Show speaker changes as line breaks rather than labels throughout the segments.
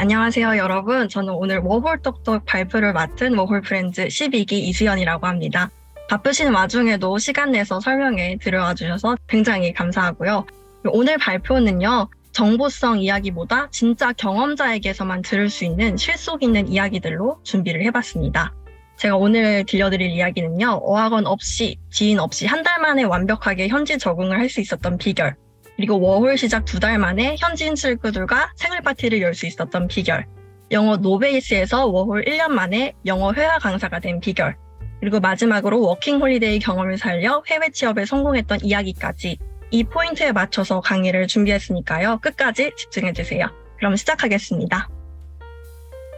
안녕하세요, 여러분. 저는 오늘 워홀 똑똑 발표를 맡은 워홀 프렌즈 12기 이수연이라고 합니다. 바쁘신 와중에도 시간 내서 설명에 들어와 주셔서 굉장히 감사하고요. 오늘 발표는요, 정보성 이야기보다 진짜 경험자에게서만 들을 수 있는 실속 있는 이야기들로 준비를 해봤습니다. 제가 오늘 들려드릴 이야기는요, 어학원 없이, 지인 없이 한 달 만에 완벽하게 현지 적응을 할 수 있었던 비결, 그리고 워홀 시작 2달 만에 현지인 친구들과 생일 파티를 열 수 있었던 비결, 영어 노베이스에서 워홀 1년 만에 영어 회화 강사가 된 비결, 그리고 마지막으로 워킹 홀리데이 경험을 살려 해외 취업에 성공했던 이야기까지 이 포인트에 맞춰서 강의를 준비했으니까요. 끝까지 집중해주세요. 그럼 시작하겠습니다.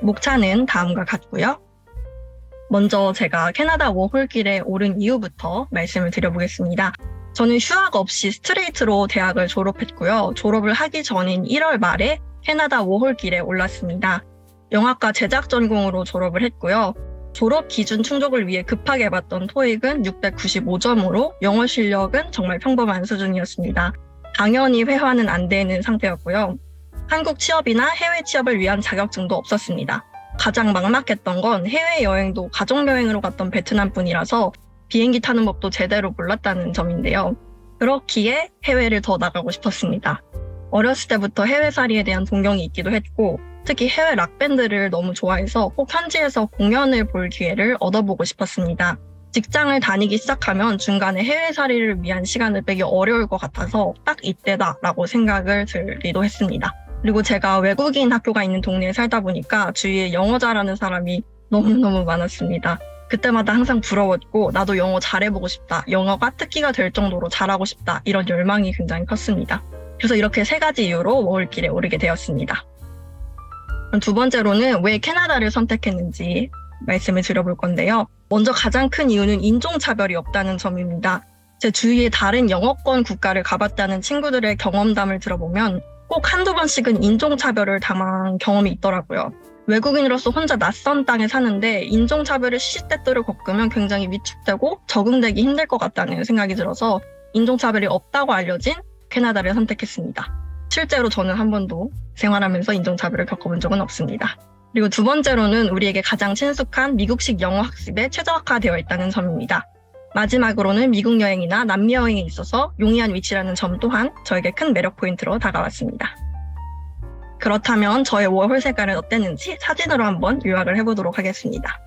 목차는 다음과 같고요. 먼저 제가 캐나다 워홀길에 오른 이유부터 말씀을 드려보겠습니다. 저는 휴학 없이 스트레이트로 대학을 졸업했고요. 졸업을 하기 전인 1월 말에 캐나다 워홀길에 올랐습니다. 영화과 제작 전공으로 졸업을 했고요. 졸업 기준 충족을 위해 급하게 봤던 토익은 695점으로 영어 실력은 정말 평범한 수준이었습니다. 당연히 회화는 안 되는 상태였고요. 한국 취업이나 해외 취업을 위한 자격증도 없었습니다. 가장 막막했던 건 해외여행도 가족여행으로 갔던 베트남뿐이라서 비행기 타는 법도 제대로 몰랐다는 점인데요. 그렇기에 해외를 더 나가고 싶었습니다. 어렸을 때부터 해외살이에 대한 동경이 있기도 했고, 특히 해외 락밴드를 너무 좋아해서 꼭 현지에서 공연을 볼 기회를 얻어보고 싶었습니다. 직장을 다니기 시작하면 중간에 해외살이를 위한 시간을 빼기 어려울 것 같아서 딱 이때다라고 생각을 들기도 했습니다. 그리고 제가 외국인 학교가 있는 동네에 살다 보니까 주위에 영어 잘하는 사람이 너무너무 많았습니다. 그때마다 항상 부러웠고 나도 영어 잘해보고 싶다. 영어가 특기가 될 정도로 잘하고 싶다. 이런 열망이 굉장히 컸습니다. 그래서 이렇게 3가지 이유로 워홀길에 오르게 되었습니다. 그럼 두 번째로는 왜 캐나다를 선택했는지 말씀을 드려볼 건데요. 먼저 가장 큰 이유는 인종차별이 없다는 점입니다. 제 주위에 다른 영어권 국가를 가봤다는 친구들의 경험담을 들어보면 꼭 한두 번씩은 인종차별을 당한 경험이 있더라고요. 외국인으로서 혼자 낯선 땅에 사는데 인종차별을 시시때때로 겪으면 굉장히 위축되고 적응되기 힘들 것 같다는 생각이 들어서 인종차별이 없다고 알려진 캐나다를 선택했습니다. 실제로 저는 한 번도 생활하면서 인종차별을 겪어본 적은 없습니다. 그리고 두 번째로는 우리에게 가장 친숙한 미국식 영어 학습에 최적화되어 있다는 점입니다. 마지막으로는 미국 여행이나 남미 여행에 있어서 용이한 위치라는 점 또한 저에게 큰 매력 포인트로 다가왔습니다. 그렇다면 저의 워홀 생활은 어땠는지 사진으로 한번 요약을 해보도록 하겠습니다.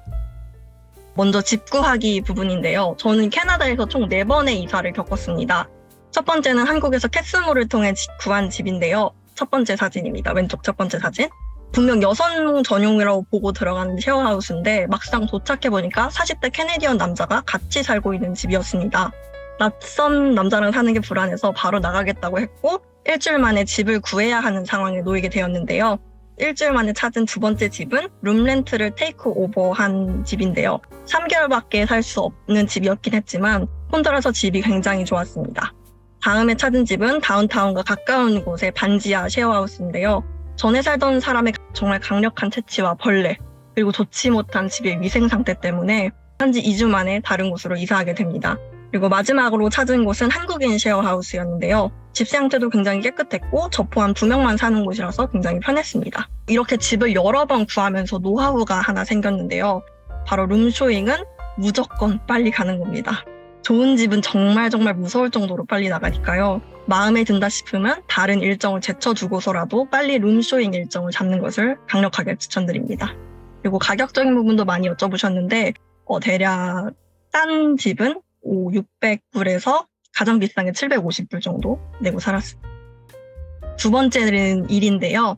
먼저 집 구하기 부분인데요. 저는 캐나다에서 총 4번의 이사를 겪었습니다. 첫 번째는 한국에서 캐스몰을 통해 구한 집인데요. 첫 번째 사진입니다. 왼쪽 첫 번째 사진. 분명 여성 전용이라고 보고 들어간 쉐어하우스인데 막상 도착해보니까 40대 캐네디언 남자가 같이 살고 있는 집이었습니다. 낯선 남자랑 사는 게 불안해서 바로 나가겠다고 했고 일주일 만에 집을 구해야 하는 상황에 놓이게 되었는데요. 일주일 만에 찾은 두 번째 집은 룸렌트를 테이크 오버한 집인데요. 3개월밖에 살 수 없는 집이었긴 했지만 혼자라서 집이 굉장히 좋았습니다. 다음에 찾은 집은 다운타운과 가까운 곳의 반지하 쉐어하우스인데요. 전에 살던 사람의 정말 강력한 채취와 벌레, 그리고 좋지 못한 집의 위생 상태 때문에 현지 2주 만에 다른 곳으로 이사하게 됩니다. 그리고 마지막으로 찾은 곳은 한국인 쉐어하우스였는데요. 집 상태도 굉장히 깨끗했고 저 포함 2명만 사는 곳이라서 굉장히 편했습니다. 이렇게 집을 여러 번 구하면서 노하우가 하나 생겼는데요. 바로 룸쇼잉은 무조건 빨리 가는 겁니다. 좋은 집은 정말 무서울 정도로 빨리 나가니까요. 마음에 든다 싶으면 다른 일정을 제쳐두고서라도 빨리 룸쇼잉 일정을 잡는 것을 강력하게 추천드립니다. 그리고 가격적인 부분도 많이 여쭤보셨는데 대략 싼 집은 600불에서 가장 비싼 게 750불 정도 내고 살았습니다. 두 번째는 일인데요.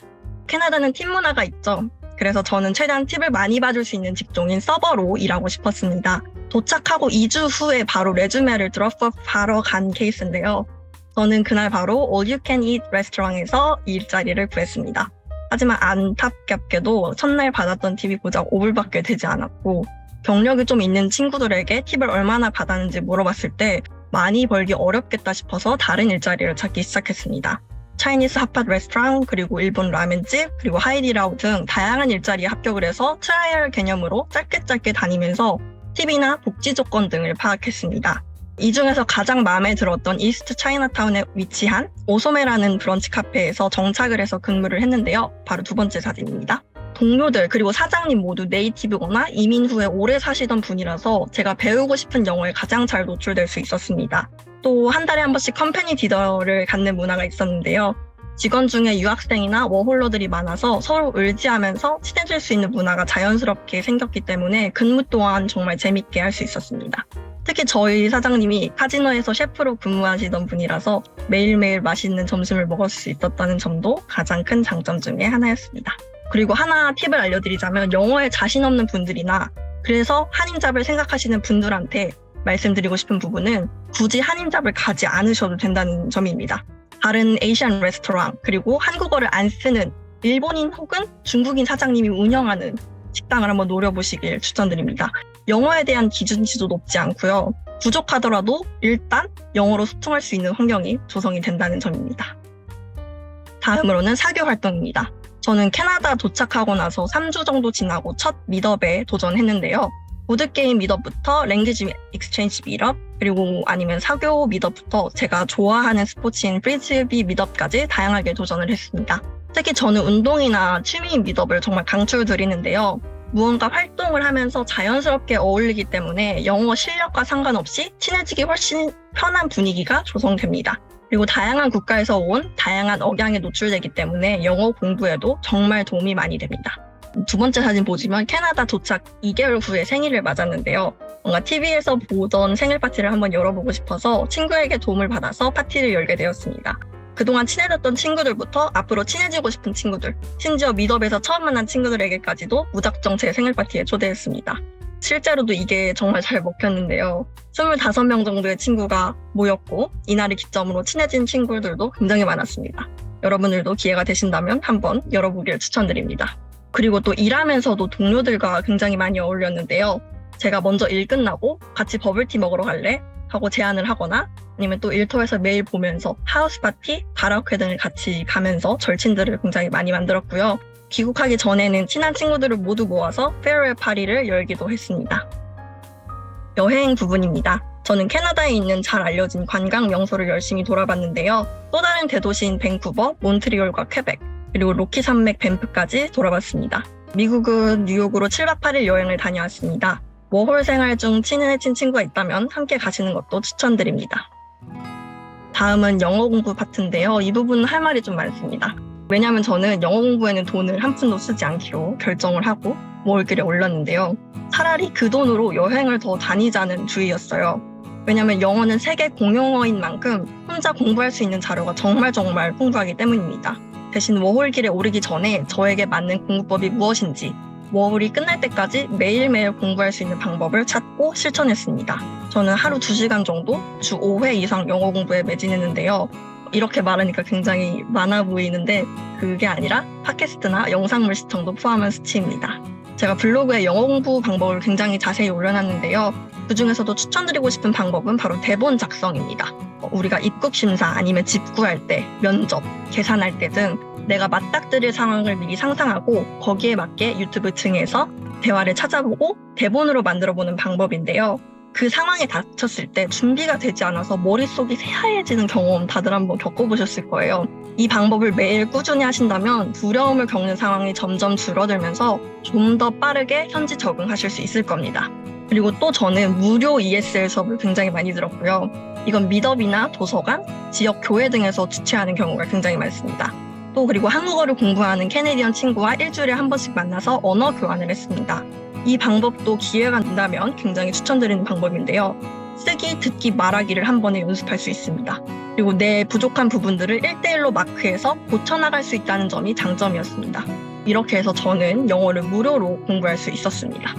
캐나다는 팀 문화가 있죠. 그래서 저는 최대한 팁을 많이 받을 수 있는 직종인 서버로 일하고 싶었습니다. 도착하고 2주 후에 바로 레주메를 드롭업하러 간 케이스인데요. 저는 그날 바로 All You Can Eat 레스토랑에서 일자리를 구했습니다. 하지만 안타깝게도 첫날 받았던 팁이 고작 5불밖에 되지 않았고 경력이 좀 있는 친구들에게 팁을 얼마나 받았는지 물어봤을 때 많이 벌기 어렵겠다 싶어서 다른 일자리를 찾기 시작했습니다. 차이니스 핫팟 레스토랑, 그리고 일본 라멘집, 그리고 하이디라오 등 다양한 일자리에 합격을 해서 트라이얼 개념으로 짧게 다니면서 팁이나 복지 조건 등을 파악했습니다. 이 중에서 가장 마음에 들었던 이스트 차이나타운에 위치한 오소메라는 브런치 카페에서 정착을 해서 근무를 했는데요. 바로 두 번째 사진입니다. 동료들 그리고 사장님 모두 네이티브거나 이민 후에 오래 사시던 분이라서 제가 배우고 싶은 영어에 가장 잘 노출될 수 있었습니다. 또 한 달에 한 번씩 컴퍼니 디너를 갖는 문화가 있었는데요. 직원 중에 유학생이나 워홀러들이 많아서 서로 의지하면서 친해질 수 있는 문화가 자연스럽게 생겼기 때문에 근무 또한 정말 재밌게 할 수 있었습니다. 특히 저희 사장님이 카지노에서 셰프로 근무하시던 분이라서 매일매일 맛있는 점심을 먹을 수 있었다는 점도 가장 큰 장점 중에 하나였습니다. 그리고 하나 팁을 알려드리자면 영어에 자신 없는 분들이나 그래서 한임잡을 생각하시는 분들한테 말씀드리고 싶은 부분은 굳이 한임잡을 가지 않으셔도 된다는 점입니다. 다른 아시안 레스토랑 그리고 한국어를 안 쓰는 일본인 혹은 중국인 사장님이 운영하는 식당을 한번 노려보시길 추천드립니다. 영어에 대한 기준치도 높지 않고요. 부족하더라도 일단 영어로 소통할 수 있는 환경이 조성이 된다는 점입니다. 다음으로는 사교 활동입니다. 저는 캐나다 도착하고 나서 3주 정도 지나고 첫 미덥에 도전했는데요. 보드게임 미덥부터 랭귀지 익스체인지 미덥, 그리고 아니면 사교 미덥부터 제가 좋아하는 스포츠인 프리즈비 미덥까지 다양하게 도전을 했습니다. 특히 저는 운동이나 취미 미덥을 정말 강추드리는데요. 무언가 활동을 하면서 자연스럽게 어울리기 때문에 영어 실력과 상관없이 친해지기 훨씬 편한 분위기가 조성됩니다. 그리고 다양한 국가에서 온 다양한 억양에 노출되기 때문에 영어 공부에도 정말 도움이 많이 됩니다. 두 번째 사진 보시면 캐나다 도착 2개월 후에 생일을 맞았는데요. 뭔가 TV에서 보던 생일 파티를 한번 열어보고 싶어서 친구에게 도움을 받아서 파티를 열게 되었습니다. 그동안 친해졌던 친구들부터 앞으로 친해지고 싶은 친구들, 심지어 미덥에서 처음 만난 친구들에게까지도 무작정 제 생일 파티에 초대했습니다. 실제로도 이게 정말 잘 먹혔는데요. 25명 정도의 친구가 모였고 이날을 기점으로 친해진 친구들도 굉장히 많았습니다. 여러분들도 기회가 되신다면 한번 열어보길 추천드립니다. 그리고 또 일하면서도 동료들과 굉장히 많이 어울렸는데요. 제가 먼저 일 끝나고 같이 버블티 먹으러 갈래? 하고 제안을 하거나 아니면 또 일터에서 매일 보면서 하우스 파티, 가라오케 등을 같이 가면서 절친들을 굉장히 많이 만들었고요. 귀국하기 전에는 친한 친구들을 모두 모아서 페어웰 파티를 열기도 했습니다. 여행 부분입니다. 저는 캐나다에 있는 잘 알려진 관광 명소를 열심히 돌아봤는데요. 또 다른 대도시인 밴쿠버, 몬트리올과 퀘벡, 그리고 로키 산맥 밴프까지 돌아봤습니다. 미국은 뉴욕으로 7박 8일 여행을 다녀왔습니다. 워홀 생활 중 친해진 친구가 있다면 함께 가시는 것도 추천드립니다. 다음은 영어 공부 파트인데요. 이 부분은 할 말이 좀 많습니다. 왜냐하면 저는 영어 공부에는 돈을 한 푼도 쓰지 않기로 결정을 하고 모을글에 올렸는데요. 차라리 그 돈으로 여행을 더 다니자는 주의였어요. 왜냐하면 영어는 세계 공용어인 만큼 혼자 공부할 수 있는 자료가 정말 풍부하기 때문입니다. 대신 워홀길에 오르기 전에 저에게 맞는 공부법이 무엇인지 워홀이 끝날 때까지 매일매일 공부할 수 있는 방법을 찾고 실천했습니다. 저는 하루 2시간 정도 주 5회 이상 영어 공부에 매진했는데요. 이렇게 말하니까 굉장히 많아 보이는데 그게 아니라 팟캐스트나 영상물 시청도 포함한 수치입니다. 제가 블로그에 영어 공부 방법을 굉장히 자세히 올려놨는데요. 그중에서도 추천드리고 싶은 방법은 바로 대본 작성입니다. 우리가 입국 심사 아니면 집 구할 때, 면접, 계산할 때 등 내가 맞닥뜨릴 상황을 미리 상상하고 거기에 맞게 유튜브 등에서 대화를 찾아보고 대본으로 만들어보는 방법인데요. 그 상황에 닥쳤을 때 준비가 되지 않아서 머릿속이 새하얘지는 경험 다들 한번 겪어보셨을 거예요. 이 방법을 매일 꾸준히 하신다면 두려움을 겪는 상황이 점점 줄어들면서 좀 더 빠르게 현지 적응하실 수 있을 겁니다. 그리고 또 저는 무료 ESL 수업을 굉장히 많이 들었고요. 이건 미덥이나 도서관, 지역 교회 등에서 주최하는 경우가 굉장히 많습니다. 또 그리고 한국어를 공부하는 캐네디언 친구와 일주일에 한 번씩 만나서 언어 교환을 했습니다. 이 방법도 기회가 된다면 굉장히 추천드리는 방법인데요. 쓰기, 듣기, 말하기를 한 번에 연습할 수 있습니다. 그리고 내 부족한 부분들을 1대1로 마크해서 고쳐나갈 수 있다는 점이 장점이었습니다. 이렇게 해서 저는 영어를 무료로 공부할 수 있었습니다.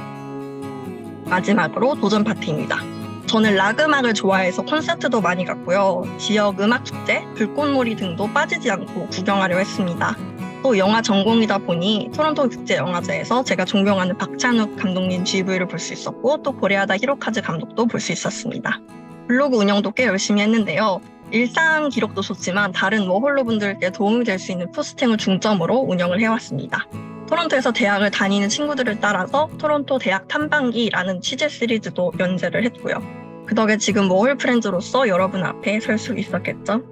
마지막으로 도전 파트입니다. 저는 락 음악을 좋아해서 콘서트도 많이 갔고요. 지역 음악 축제, 불꽃놀이 등도 빠지지 않고 구경하려 했습니다. 또 영화 전공이다 보니 토론토 국제영화제에서 제가 존경하는 박찬욱 감독님 GV를 볼 수 있었고 또 고레하다 히로카즈 감독도 볼 수 있었습니다. 블로그 운영도 꽤 열심히 했는데요. 일상 기록도 좋지만 다른 워홀러 분들께 도움이 될 수 있는 포스팅을 중점으로 운영을 해왔습니다. 토론토에서 대학을 다니는 친구들을 따라서 토론토 대학 탐방기라는 취재 시리즈도 연재를 했고요. 그 덕에 지금 워홀 프렌즈로서 여러분 앞에 설 수 있었겠죠?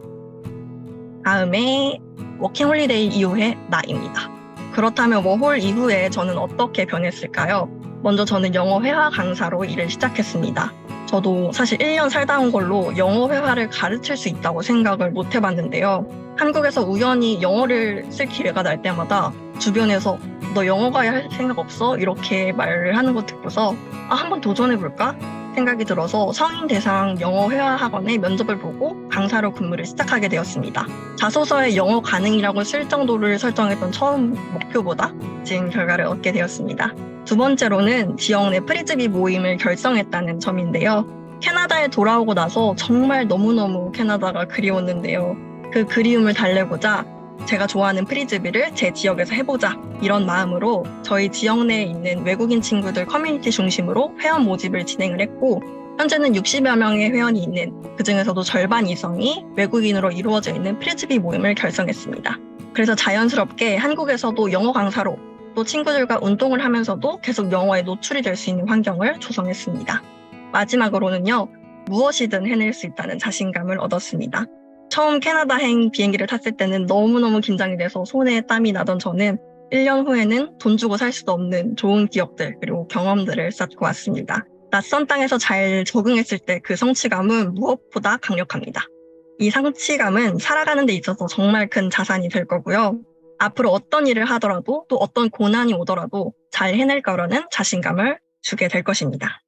다음에 워킹 홀리데이 이후의 나입니다. 그렇다면 워홀 이후에 저는 어떻게 변했을까요? 먼저 저는 영어 회화 강사로 일을 시작했습니다. 저도 사실 1년 살다 온 걸로 영어 회화를 가르칠 수 있다고 생각을 못 해봤는데요. 한국에서 우연히 영어를 쓸 기회가 날 때마다 주변에서 너 영어 과외 할 생각 없어? 이렇게 말을 하는 거 듣고서 한번 도전해볼까? 생각이 들어서 성인 대상 영어 회화 학원의 면접을 보고 강사로 근무를 시작하게 되었습니다. 자소서에 영어 가능이라고 쓸 정도를 설정했던 처음 목표보다 지금 결과를 얻게 되었습니다. 두 번째로는 지역 내 프리즈비 모임을 결성했다는 점인데요. 캐나다에 돌아오고 나서 정말 너무너무 캐나다가 그리웠는데요. 그 그리움을 달래고자 제가 좋아하는 프리즈비를 제 지역에서 해보자 이런 마음으로 저희 지역 내에 있는 외국인 친구들 커뮤니티 중심으로 회원 모집을 진행을 했고 현재는 60여 명의 회원이 있는 그중에서도 절반 이상이 외국인으로 이루어져 있는 프리즈비 모임을 결성했습니다. 그래서 자연스럽게 한국에서도 영어 강사로 또 친구들과 운동을 하면서도 계속 영어에 노출이 될 수 있는 환경을 조성했습니다. 마지막으로는요. 무엇이든 해낼 수 있다는 자신감을 얻었습니다. 처음 캐나다행 비행기를 탔을 때는 너무너무 긴장이 돼서 손에 땀이 나던 저는 1년 후에는 돈 주고 살 수도 없는 좋은 기억들 그리고 경험들을 쌓고 왔습니다. 낯선 땅에서 잘 적응했을 때 그 성취감은 무엇보다 강력합니다. 이 성취감은 살아가는 데 있어서 정말 큰 자산이 될 거고요. 앞으로 어떤 일을 하더라도 또 어떤 고난이 오더라도 잘 해낼 거라는 자신감을 주게 될 것입니다.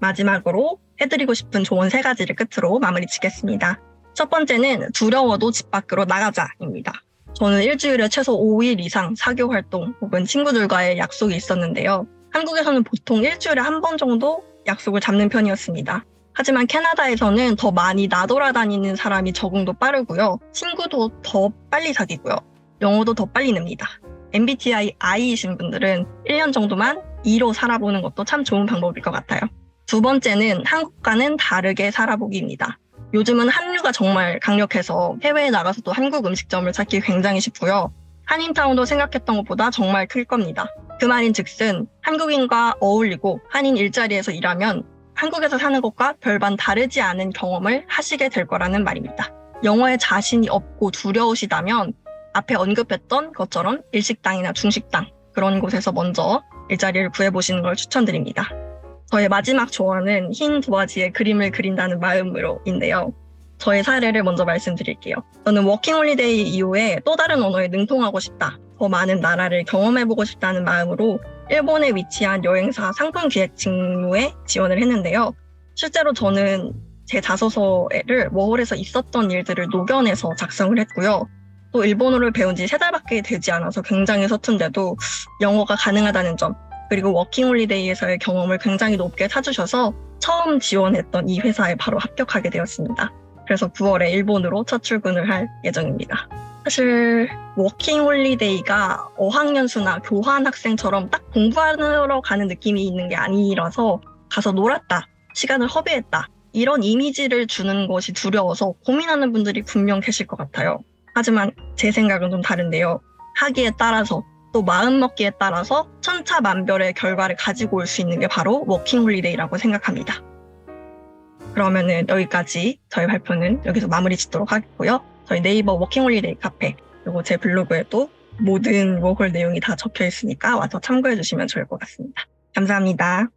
마지막으로 해드리고 싶은 조언 3가지를 끝으로 마무리 짓겠습니다. 첫 번째는 두려워도 집 밖으로 나가자입니다. 저는 일주일에 최소 5일 이상 사교 활동 혹은 친구들과의 약속이 있었는데요. 한국에서는 보통 일주일에 한 번 정도 약속을 잡는 편이었습니다. 하지만 캐나다에서는 더 많이 나돌아다니는 사람이 적응도 빠르고요. 친구도 더 빨리 사귀고요. 영어도 더 빨리 늡니다. MBTI I이신 분들은 1년 정도만 E로 살아보는 것도 참 좋은 방법일 것 같아요. 두 번째는 한국과는 다르게 살아보기입니다. 요즘은 한류가 정말 강력해서 해외에 나가서도 한국 음식점을 찾기 굉장히 쉽고요. 한인타운도 생각했던 것보다 정말 클 겁니다. 그 말인 즉슨 한국인과 어울리고 한인 일자리에서 일하면 한국에서 사는 것과 별반 다르지 않은 경험을 하시게 될 거라는 말입니다. 영어에 자신이 없고 두려우시다면 앞에 언급했던 것처럼 일식당이나 중식당 그런 곳에서 먼저 일자리를 구해보시는 걸 추천드립니다. 저의 마지막 조언은 흰 도화지에 그림을 그린다는 마음으로인데요. 저의 사례를 먼저 말씀드릴게요. 저는 워킹 홀리데이 이후에 또 다른 언어에 능통하고 싶다. 더 많은 나라를 경험해보고 싶다는 마음으로 일본에 위치한 여행사 상품 기획 직무에 지원을 했는데요. 실제로 저는 제 자소서를 워홀에서 있었던 일들을 녹여내서 작성을 했고요. 또 일본어를 배운 지 3달밖에 되지 않아서 굉장히 서툰데도 영어가 가능하다는 점 그리고 워킹 홀리데이에서의 경험을 굉장히 높게 사주셔서 처음 지원했던 이 회사에 바로 합격하게 되었습니다. 그래서 9월에 일본으로 첫 출근을 할 예정입니다. 사실 워킹 홀리데이가 어학연수나 교환 학생처럼 딱 공부하러 가는 느낌이 있는 게 아니라서 가서 놀았다, 시간을 허비했다 이런 이미지를 주는 것이 두려워서 고민하는 분들이 분명 계실 것 같아요. 하지만 제 생각은 좀 다른데요. 하기에 따라서 또 마음먹기에 따라서 천차만별의 결과를 가지고 올 수 있는 게 바로 워킹 홀리데이라고 생각합니다. 그러면은 여기까지 저희 발표는 여기서 마무리 짓도록 하겠고요. 저희 네이버 워킹 홀리데이 카페 그리고 제 블로그에도 모든 워홀 내용이 다 적혀 있으니까 와서 참고해 주시면 좋을 것 같습니다. 감사합니다.